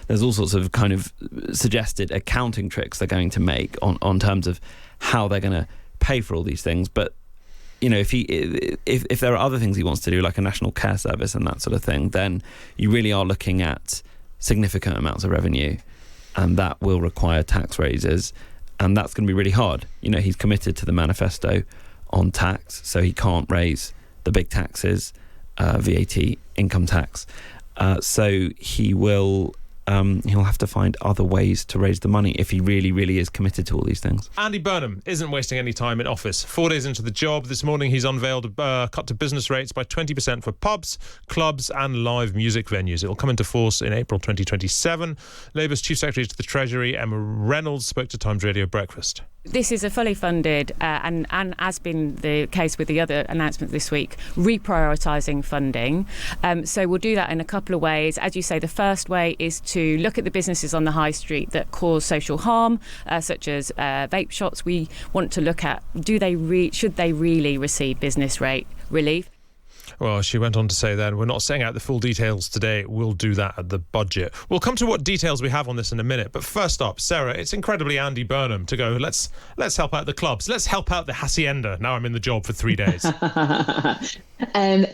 there's all sorts of kind of suggested accounting tricks they're going to make on terms of how they're going to pay for all these things. But if there are other things he wants to do, like a national care service and that sort of thing, then you really are looking at significant amounts of revenue, and that will require tax raises, and that's going to be really hard. He's committed to the manifesto on tax, so he can't raise the big taxes, VAT, income tax. So he'll have to find other ways to raise the money if he really, really is committed to all these things. Andy Burnham isn't wasting any time in office. 4 days into the job, this morning he's unveiled a cut to business rates by 20% for pubs, clubs and live music venues. It will come into force in April 2027. Labour's Chief Secretary to the Treasury, Emma Reynolds, spoke to Times Radio Breakfast. This is a fully funded, and as been the case with the other announcements this week, reprioritising funding. So we'll do that in a couple of ways. As you say, the first way is to look at the businesses on the high street that cause social harm, such as vape shops. We want to look at, should they really receive business rate relief? Well, she went on to say then, we're not setting out the full details today. We'll do that at the budget. We'll come to what details we have on this in a minute. But first up, Sarah, it's incredibly Andy Burnham to go, let's help out the clubs. Let's help out the hacienda. Now I'm in the job for 3 days.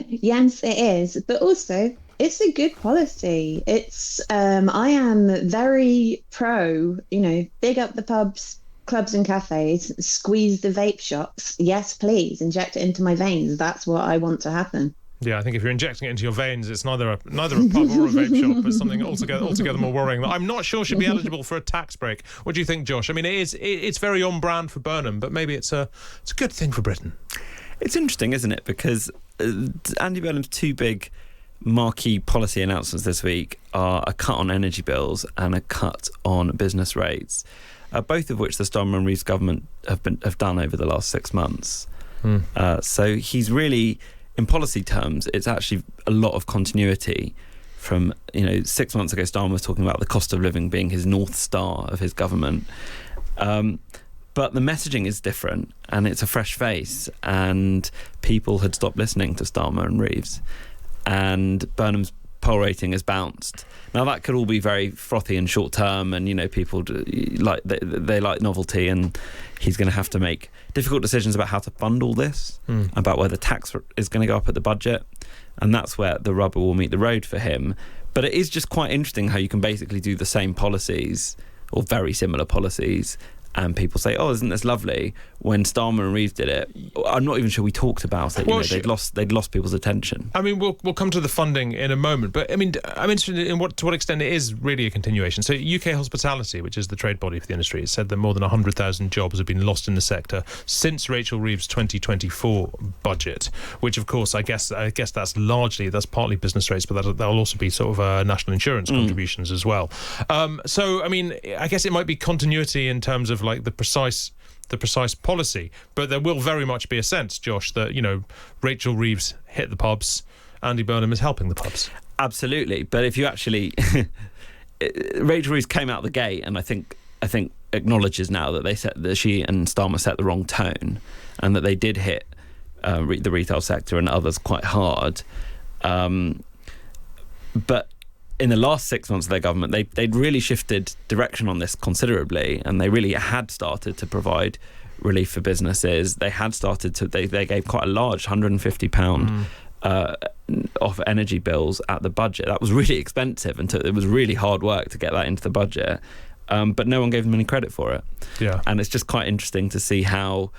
Yes, it is. But also, it's a good policy. It's I am very pro, big up the pubs, clubs and cafes, squeeze the vape shops. Yes, please, inject it into my veins. That's what I want to happen. Yeah, I think if you're injecting it into your veins, it's neither a pub or a vape shop, but something altogether more worrying. I'm not sure she'd be eligible for a tax break. What do you think, Josh? I mean, it's very on brand for Burnham, but maybe it's a good thing for Britain. It's interesting, isn't it? Because Andy Burnham's two big marquee policy announcements this week are a cut on energy bills and a cut on business rates, both of which the Starmer and Reeves government have done over the last 6 months. So he's really, in policy terms, it's actually a lot of continuity from 6 months ago. Starmer was talking about the cost of living being his North Star of his government. But the messaging is different, and it's a fresh face, and people had stopped listening to Starmer and Reeves, and Burnham's poll rating has bounced. Now that could all be very frothy and short term, and people they like novelty, and he's going to have to make difficult decisions about how to fund all this, about whether tax is going to go up at the budget, and that's where the rubber will meet the road for him. But it is just quite interesting how you can basically do the same policies or very similar policies, and people say, "Oh, isn't this lovely?" When Starmer and Reeves did it, I'm not even sure we talked about it. They'd lost people's attention. I mean, we'll come to the funding in a moment, but I mean, I'm interested in to what extent it is really a continuation. So, UK Hospitality, which is the trade body for the industry, has said that more than 100,000 jobs have been lost in the sector since Rachel Reeves' 2024 budget. Which, of course, I guess that's partly business rates, but that'll also be sort of national insurance contributions as well. So, I mean, I guess it might be continuity in terms of like the precise policy, but there will very much be a sense, Josh, that Rachel Reeves hit the pubs, Andy Burnham is helping the pubs. Absolutely, but if you actually Rachel Reeves came out the gate, and I think acknowledges now that she and Starmer set the wrong tone, and that they did hit the retail sector and others quite hard. But in the last 6 months of their government, they'd really shifted direction on this considerably, and they really had started to provide relief for businesses. They had started to, they gave quite a large £150 off energy bills at the budget. That was really expensive, and it was really hard work to get that into the budget. But no one gave them any credit for it. Yeah. And it's just quite interesting to see how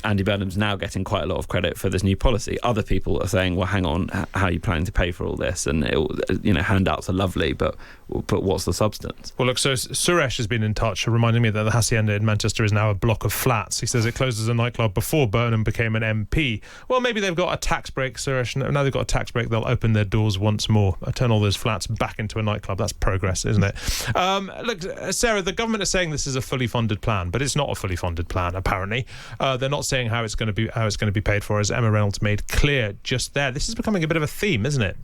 Andy Burnham's now getting quite a lot of credit for this new policy. Other people are saying, well, hang on, how are you planning to pay for all this? And, handouts are lovely, but what's the substance? Well, look, so Suresh has been in touch, reminding me that the Hacienda in Manchester is now a block of flats. He says it closed as a nightclub before Burnham became an MP. Well, maybe they've got a tax break, Suresh. Now they've got a tax break, they'll open their doors once more. Turn all those flats back into a nightclub. That's progress, isn't it? Look, Sarah, the government is saying this is a fully funded plan, but it's not a fully funded plan, apparently. They're not saying how it's going to be paid for, as Emma Reynolds made clear just there. This is becoming a bit of a theme, isn't it?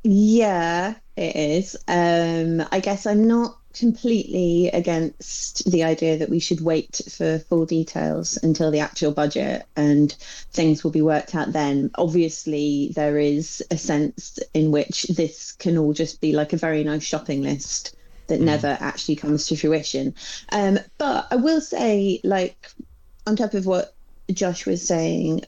Yeah, it is. I guess I'm not completely against the idea that we should wait for full details until the actual budget and things will be worked out then. Obviously, there is a sense in which this can all just be like a very nice shopping list that never actually comes to fruition. But I will say, like, on top of what Josh was saying,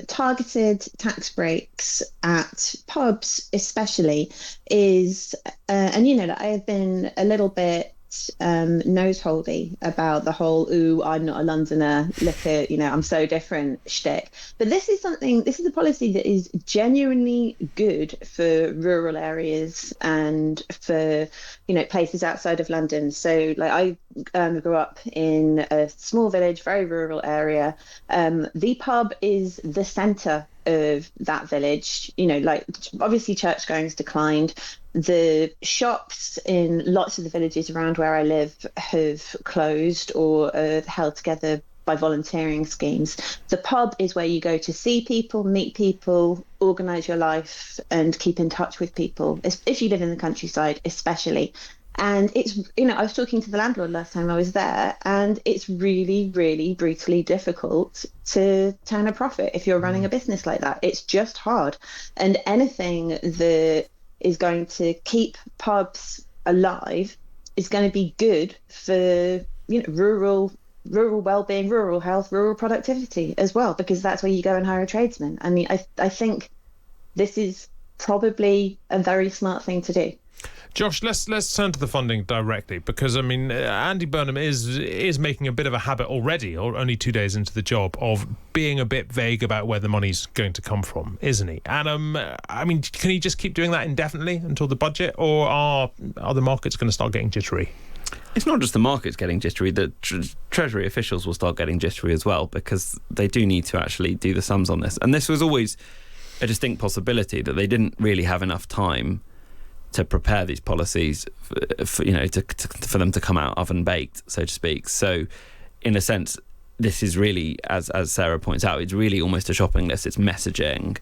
targeted tax breaks at pubs especially is, and you know, that I have been a little bit nose-holdy about the whole, ooh, I'm not a Londoner, look at, you know, I'm so different shtick. But this is a policy that is genuinely good for rural areas and for, you know, places outside of London. So like I grew up in a small village, very rural area. The pub is the centre of that village. You know, like obviously church going's declined. The shops in lots of the villages around where I live have closed or are held together by volunteering schemes. The pub is where you go to see people, meet people, organise your life and keep in touch with people, if you live in the countryside especially. And it's, you know, I was talking to the landlord last time I was there, and it's really, really brutally difficult to turn a profit if you're running a business like that. It's just hard. And anything that is going to keep pubs alive is going to be good for, you know, rural well-being, rural health, rural productivity as well, because that's where you go and hire a tradesman. I mean, I think this is probably a very smart thing to do. Josh, let's turn to the funding directly, because I mean, Andy Burnham is making a bit of a habit already, or only 2 days into the job, of being a bit vague about where the money's going to come from, isn't he? And I mean, can he just keep doing that indefinitely until the budget, or are the markets going to start getting jittery? It's not just the markets getting jittery, the Treasury officials will start getting jittery as well, because they do need to actually do the sums on this. And this was always a distinct possibility, that they didn't really have enough time to prepare these policies for you know, for them to come out oven baked, so to speak. So in a sense, this is really, as Sarah points out, it's really almost a shopping list. It's messaging.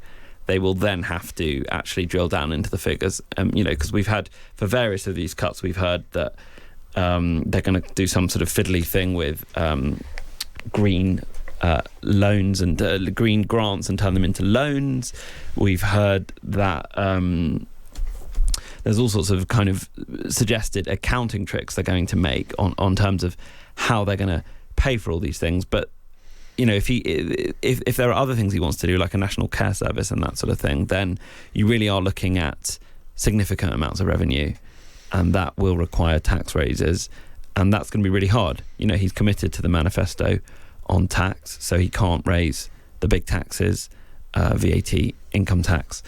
They will then have to actually drill down into the figures, you know, because we've had, for various of these cuts, we've heard that they're going to do some sort of fiddly thing with green loans and green grants and turn them into loans. We've heard that there's all sorts of kind of suggested accounting tricks they're going to make on terms of how they're going to pay for all these things. But, you know, if there are other things he wants to do, like a national care service and that sort of thing, then you really are looking at significant amounts of revenue, and that will require tax raises, and that's going to be really hard. You know, he's committed to the manifesto on tax, so he can't raise the big taxes, VAT, income tax.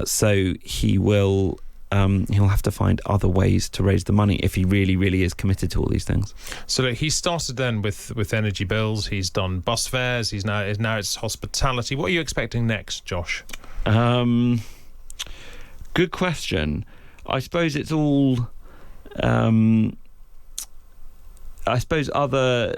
So he'll have to find other ways to raise the money if he really, really is committed to all these things. So look, he started then with energy bills. He's done bus fares. Now it's hospitality. What are you expecting next, Josh? Good question. I suppose it's all. I suppose other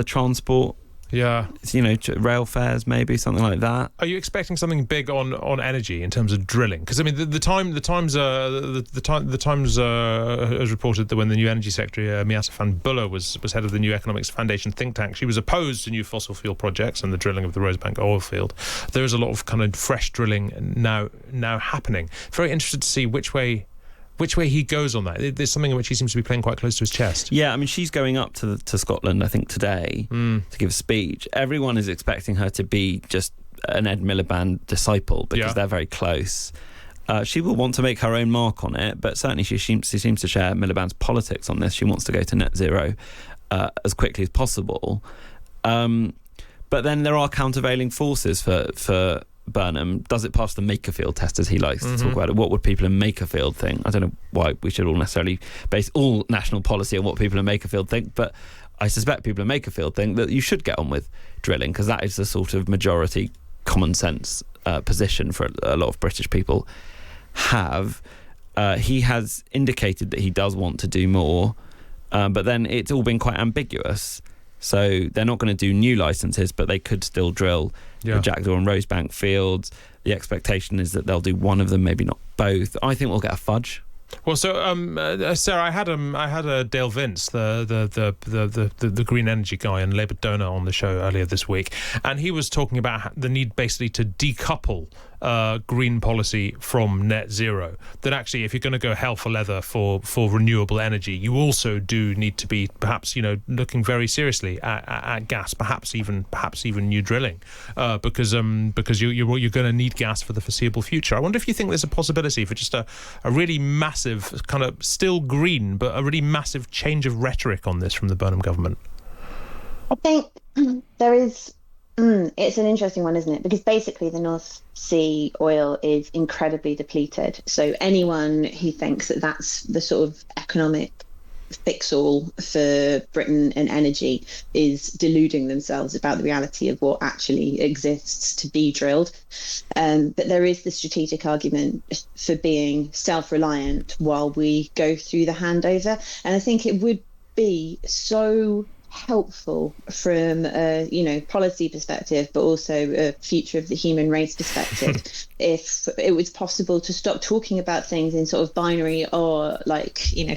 transport. Yeah, you know, rail fares, maybe something like that. Are you expecting something big on energy in terms of drilling? Because I mean, the Times has reported that when the new energy secretary Miata Van Buller was head of the New Economics Foundation think tank, she was opposed to new fossil fuel projects and the drilling of the Rosebank oil field. There is a lot of kind of fresh drilling now happening. Very interested to see which way he goes on that. There's something in which he seems to be playing quite close to his chest. Yeah, I mean, she's going up to Scotland, I think, today to give a speech. Everyone is expecting her to be just an Ed Miliband disciple, because they're very close. She will want to make her own mark on it, but certainly she seems to share Miliband's politics on this. She wants to go to net zero as quickly as possible. But then there are countervailing forces for Burnham. Does it pass the Makerfield test, as he likes to talk about it? What would people in Makerfield think? I don't know why we should all necessarily base all national policy on what people in Makerfield think, but I suspect people in Makerfield think that you should get on with drilling, because that is the sort of majority common sense position for a lot of British people have. He has indicated that he does want to do more, but then it's all been quite ambiguous. So they're not going to do new licences, but they could still drill the Jackdaw and Rosebank fields. The expectation is that they'll do one of them, maybe not both. I think we'll get a fudge. Well, so Sarah, I had Dale Vince, the green energy guy and Labour donor, on the show earlier this week, and he was talking about the need basically to decouple green policy from net zero. That actually, if you're going to go hell for leather for renewable energy, you also do need to be perhaps looking very seriously at gas, perhaps even new drilling, because you're going to need gas for the foreseeable future. I wonder if you think there's a possibility for just a really massive kind of still green but a really massive change of rhetoric on this from the Burnham government. I think there is. It's an interesting one, isn't it? Because basically the North Sea oil is incredibly depleted. So anyone who thinks that that's the sort of economic fix-all for Britain and energy is deluding themselves about the reality of what actually exists to be drilled. But there is the strategic argument for being self-reliant while we go through the handover. And I think it would be so helpful from a policy perspective, but also a future of the human race perspective, if it was possible to stop talking about things in sort of binary or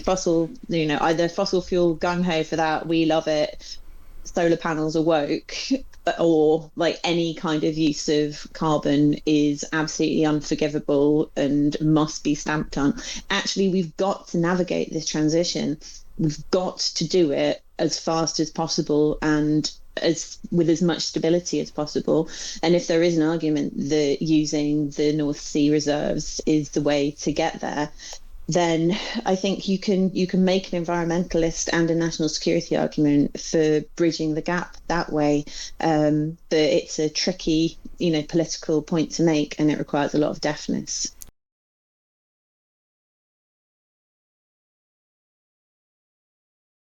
fossil, either fossil fuel gung-ho for that, we love it, solar panels are woke, or like any kind of use of carbon is absolutely unforgivable and must be stamped on. Actually, we've got to navigate this transition. We've got to do it as fast as possible and with as much stability as possible. And if there is an argument that using the North Sea reserves is the way to get there, then I think you can make an environmentalist and a national security argument for bridging the gap that way. But it's a tricky, political point to make, and it requires a lot of deftness.